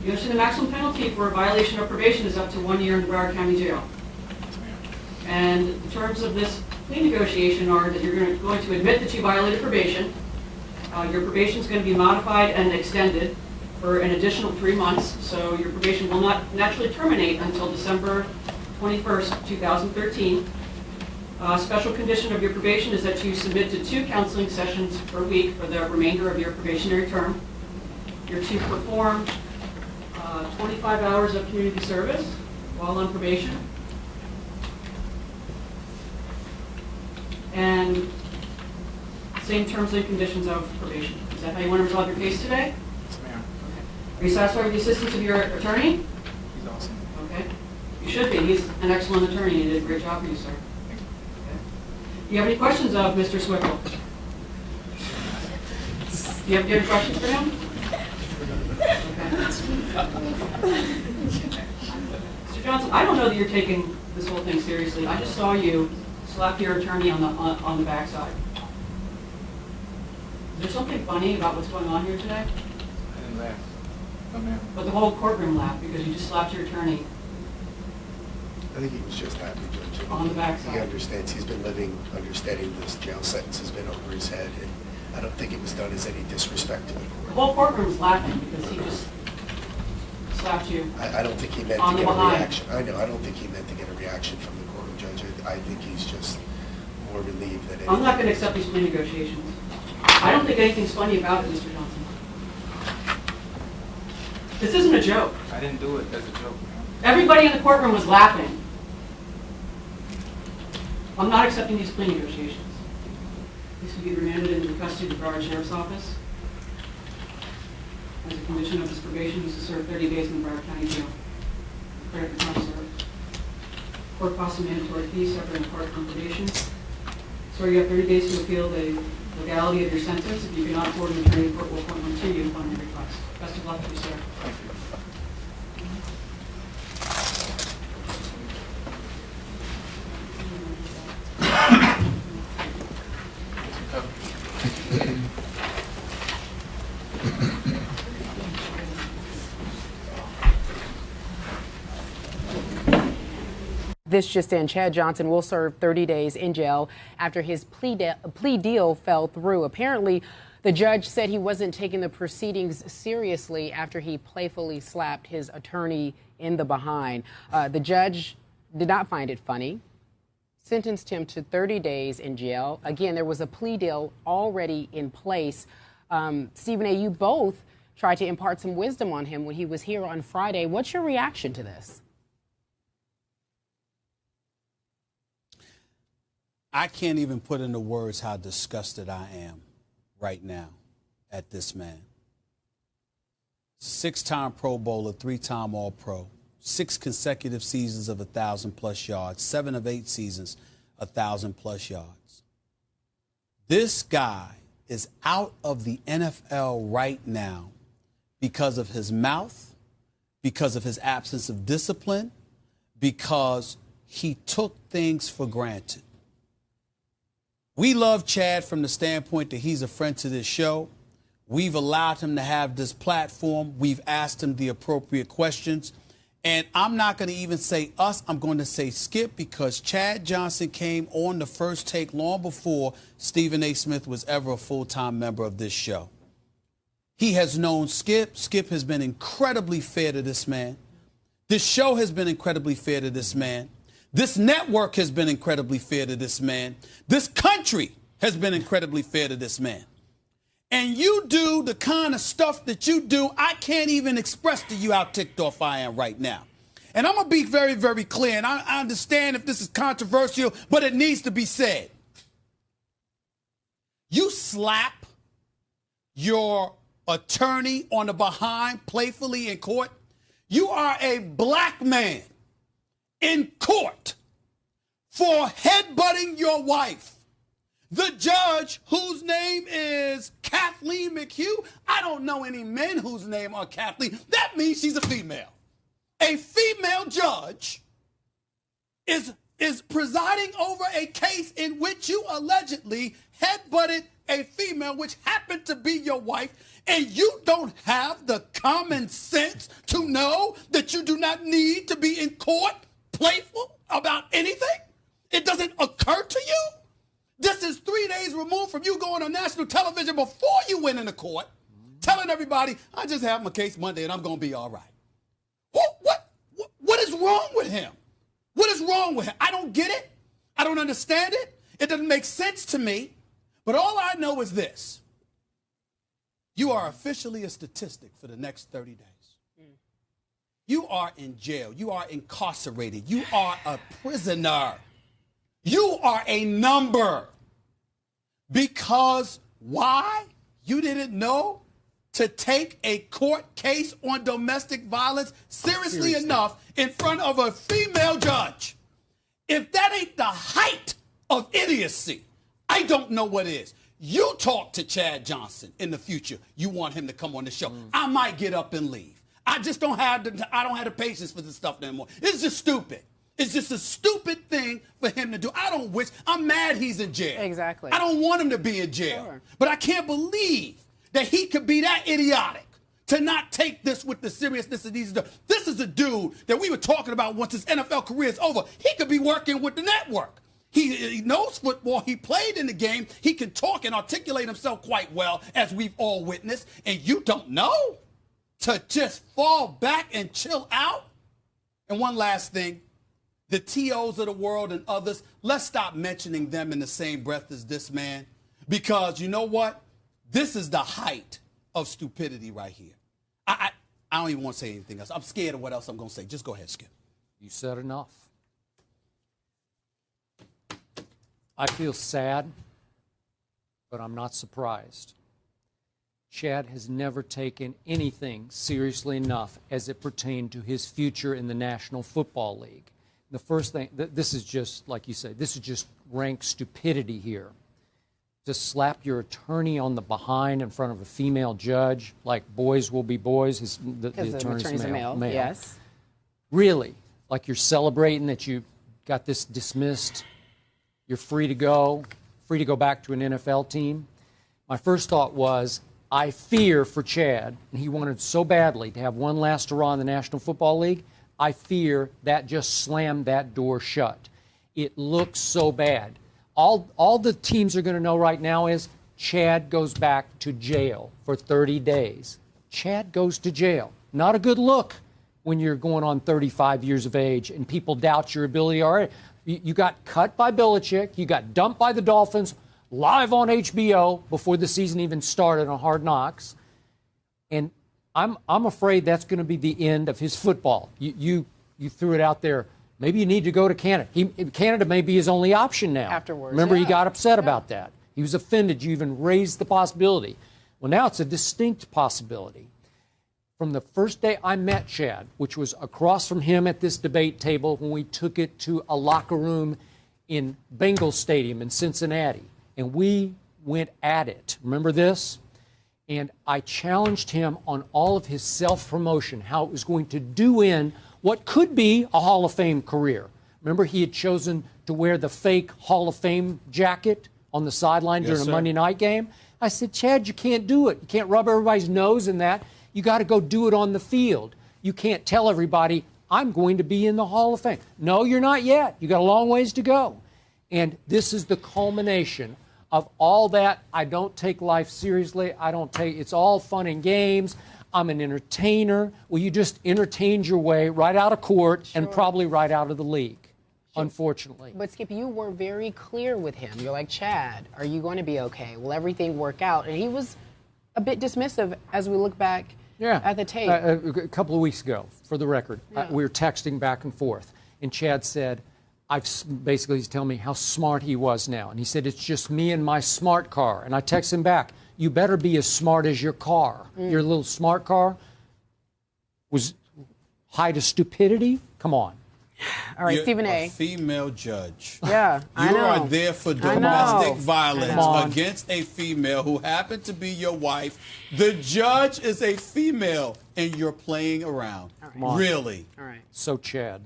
You understand the maximum penalty for a violation of probation is up to 1 year in Broward County Jail. And the terms of this plea negotiation are that you're going to admit that you violated probation. Your probation is going to be modified and extended for an additional 3 months, so your probation will not naturally terminate until December 21st, 2013. Special condition of your probation is that you submit to 2 counseling sessions per week for the remainder of your probationary term. You're to perform 25 hours of community service while on probation. And same terms and conditions of probation. Is that how you want to resolve your case today? Yes, ma'am. Okay. Are you satisfied with the assistance of your attorney? He's awesome. Okay. You should be. He's an excellent attorney. He did a great job for you, sir. Thank you. Okay. Do you have any questions of Mr. Swickle? Do you have any questions for him? Okay. Mr. Johnson, I don't know that you're taking this whole thing seriously. I just saw you slap your attorney on the backside. Is there something funny about what's going on here today? I didn't laugh. No, ma'am. But the whole courtroom laughed because you just slapped your attorney I think he was just happy, Judge. on the backside. He understands. He's been living understanding this jail sentence has been over his head, and I don't think it was done as any disrespect to the The court. whole courtroom's laughing because he just slapped you. I don't think he meant On to the get a behind. reaction. I know. I don't think he meant to get a reaction from the courtroom judge. I think he's just more relieved than anything. I'm not going to accept these plea negotiations. I don't think anything's funny about it, Mr. Johnson. This isn't a joke. I didn't do it as a joke, ma'am. Everybody in the courtroom was laughing. I'm not accepting these plea negotiations. These will be remanded into the custody of the Broward Sheriff's Office. As a condition of his probation, he's to serve 30 days in the Broward County Jail. Credit is not served. Court costs a mandatory fee separate and apart from probation. So you have 30 days to appeal the legality of your sentence. If you cannot afford an attorney, the court will appoint one to you upon your request. Best of luck to you, sir. Thank you. This just in, Chad Johnson will serve 30 days in jail after his plea deal fell through. Apparently, the judge said he wasn't taking the proceedings seriously after he playfully slapped his attorney in the behind. The judge did not find it funny, sentenced him to 30 days in jail. Again, there was a plea deal already in place. Stephen A., you both tried to impart some wisdom on him when he was here on Friday. What's your reaction to this? I can't even put into words how disgusted I am right now at this man. 6-time Pro Bowler, 3-time All-Pro, 6 consecutive seasons of 1,000+ yards, 7 of 8 seasons, 1,000+ yards. This guy is out of the NFL right now because of his mouth, because of his absence of discipline, because he took things for granted. We love Chad from the standpoint that he's a friend to this show. We've allowed him to have this platform. We've asked him the appropriate questions. And I'm not going to even say us. I'm going to say Skip, because Chad Johnson came on the First Take long before Stephen A. Smith was ever a full-time member of this show. He has known Skip. Skip has been incredibly fair to this man. This show has been incredibly fair to this man. This network has been incredibly fair to this man. This country has been incredibly fair to this man. And you do the kind of stuff that you do, I can't even express to you how ticked off I am right now. And I'm going to be very, very clear, and I understand if this is controversial, but it needs to be said. You slap your attorney on the behind playfully in court. You are a black man in court for headbutting your wife. The judge, whose name is Kathleen McHugh, I don't know any men whose name are Kathleen. That means she's a female. A female judge is presiding over a case in which you allegedly headbutted a female, which happened to be your wife, And you don't have the common sense to know that you do not need to be in court playful about anything? It doesn't occur to you? This is 3 days removed from you going on national television before you went into court, telling everybody, I just have my case Monday and I'm going to be all right. What is wrong with him? What is wrong with him? I don't get it. I don't understand it. It doesn't make sense to me. But all I know is this. You are officially a statistic for the next 30 days. You are in jail. You are incarcerated. You are a prisoner. You are a number. Because why? You didn't know to take a court case on domestic violence seriously enough in front of a female judge. If that ain't the height of idiocy, I don't know what is. You talk to Chad Johnson in the future. You want him to come on the show. I might get up and leave. I just don't have the patience for this stuff anymore. It's just stupid. It's just a stupid thing for him to do. I'm mad he's in jail. Exactly. I don't want him to be in jail. Sure. But I can't believe that he could be that idiotic to not take this with the seriousness that he's doing. This is a dude that we were talking about once his NFL career is over. He could be working with the network. He knows football. He played in the game. He can talk and articulate himself quite well, as we've all witnessed. And you don't know to just fall back and chill out? And one last thing. The TOs of the world and others, let's stop mentioning them in the same breath as this man. Because you know what? This is the height of stupidity right here. I don't even want to say anything else. I'm scared of what else I'm going to say. Just go ahead, Skip. You said enough. I feel sad, but I'm not surprised. Chad has never taken anything seriously enough as it pertained to his future in the National Football League. The first thing, this is just, like you say, this is just rank stupidity here. Just slap your attorney on the behind in front of a female judge, like boys will be boys. The attorney's male. Yes. Really? Like you're celebrating that you got this dismissed? You're free to go back to an NFL team? My first thought was, I fear for Chad, and he wanted so badly to have one last hurrah in the National Football League. I fear that just slammed that door shut. It looks so bad. All the teams are going to know right now is Chad goes back to jail for 30 days. Chad goes to jail. Not a good look when you're going on 35 years of age and people doubt your ability already. You got cut by Belichick. You got dumped by the Dolphins live on HBO before the season even started on Hard Knocks. And I'm afraid that's going to be the end of his football. You threw it out there. Maybe you need to go to Canada. Canada may be his only option now. Afterwards. Remember, he got upset about that. He was offended. You even raised the possibility. Well, now it's a distinct possibility. From the first day I met Chad, which was across from him at this debate table when we took it to a locker room in Bengals Stadium in Cincinnati, and we went at it. Remember this? And I challenged him on all of his self-promotion, how it was going to do in what could be a Hall of Fame career. Remember, he had chosen to wear the fake Hall of Fame jacket on the sideline during a Monday night game. I said, Chad, you can't do it. You can't rub everybody's nose in that. You got to go do it on the field. You can't tell everybody, I'm going to be in the Hall of Fame. No, you're not yet. You got a long ways to go. And this is the culmination of all that. I don't take life seriously. It's all fun and games. I'm an entertainer. Well, you just entertained your way right out of court and probably right out of the league, unfortunately. But, Skip, you were very clear with him. You're like, Chad, are you going to be okay? Will everything work out? And he was a bit dismissive as we look back at the tape. A couple of weeks ago, for the record, we were texting back and forth. And Chad said, basically he's telling me how smart he was now. And he said, it's just me and my smart car. And I text him back, you better be as smart as your car. Your little smart car was high to stupidity? Come on. All right, Stephen A. A female judge. Yeah, I know. You are there for domestic violence against a female who happened to be your wife. The judge is a female, and you're playing around. All right. Really? All right. So, Chad.